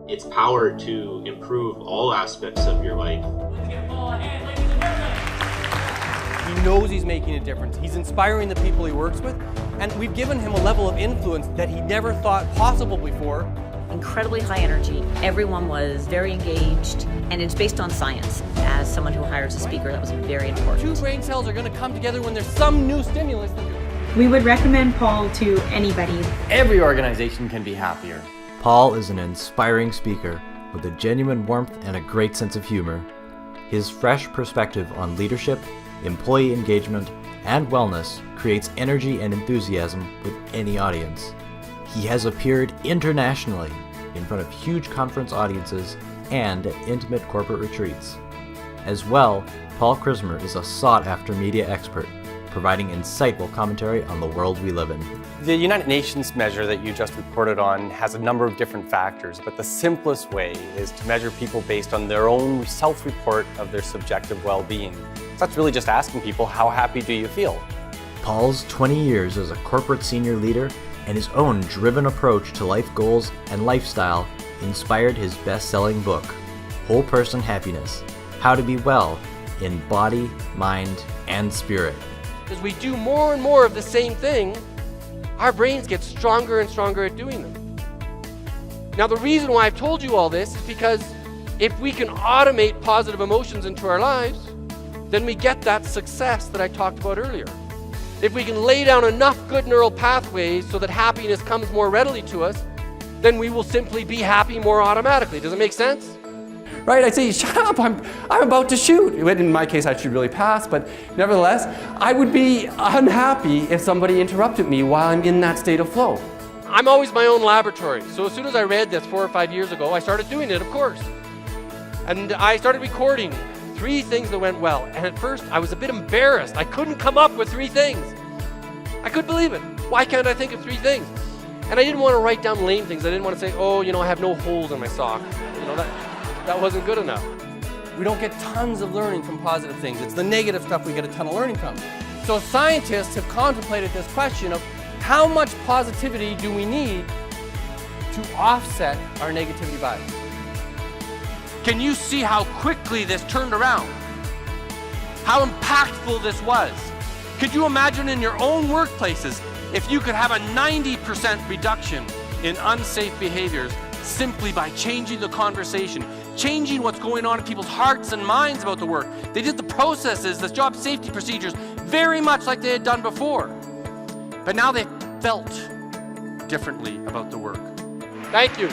its power to improve all aspects of your life. Let's give Paul a hand, ladies and gentlemen. He knows he's making a difference. He's inspiring the people he works with, and we've given him a level of influence that he never thought possible before. Incredibly high energy. Everyone was very engaged, and it's based on science. As someone who hires a speaker, that was very important. Two brain cells are going to come together when there's some new stimulus. We would recommend Paul to anybody. Every organization can be happier. Paul is an inspiring speaker with a genuine warmth and a great sense of humor. His fresh perspective on leadership, employee engagement, and wellness creates energy and enthusiasm with any audience. He has appeared internationally in front of huge conference audiences and at intimate corporate retreats. As well, Paul Krismer is a sought-after media expert, providing insightful commentary on the world we live in. The United Nations measure that you just reported on has a number of different factors, but the simplest way is to measure people based on their own self-report of their subjective well-being. So that's really just asking people, how happy do you feel? Paul's 20 years as a corporate senior leader and his own driven approach to life goals and lifestyle inspired his best-selling book, Whole Person Happiness: How to Be Well in Body, Mind, and Spirit. As we do more and more of the same thing, our brains get stronger and stronger at doing them. Now, the reason why I've told you all this is because if we can automate positive emotions into our lives, then we get that success that I talked about earlier. If we can lay down enough good neural pathways so that happiness comes more readily to us, then we will simply be happy more automatically. Does it make sense? Right? I'd say, shut up, I'm about to shoot. In my case, I'd shoot really fast, but nevertheless, I would be unhappy if somebody interrupted me while I'm in that state of flow. I'm always my own laboratory. So as soon as I read this 4 or 5 years ago, I started doing it, of course. And I started recording 3 things that went well. And at first, I was a bit embarrassed. I couldn't come up with 3 things. I couldn't believe it. Why can't I think of 3 things? And I didn't want to write down lame things. I didn't want to say, oh, I have no holes in my sock. That wasn't good enough. We don't get tons of learning from positive things. It's the negative stuff we get a ton of learning from. So scientists have contemplated this question of how much positivity do we need to offset our negativity bias? Can you see how quickly this turned around? How impactful this was? Could you imagine in your own workplaces if you could have a 90% reduction in unsafe behaviors simply by changing the conversation, changing what's going on in people's hearts and minds about the work? They did the processes, the job safety procedures, very much like they had done before. But now they felt differently about the work. Thank you.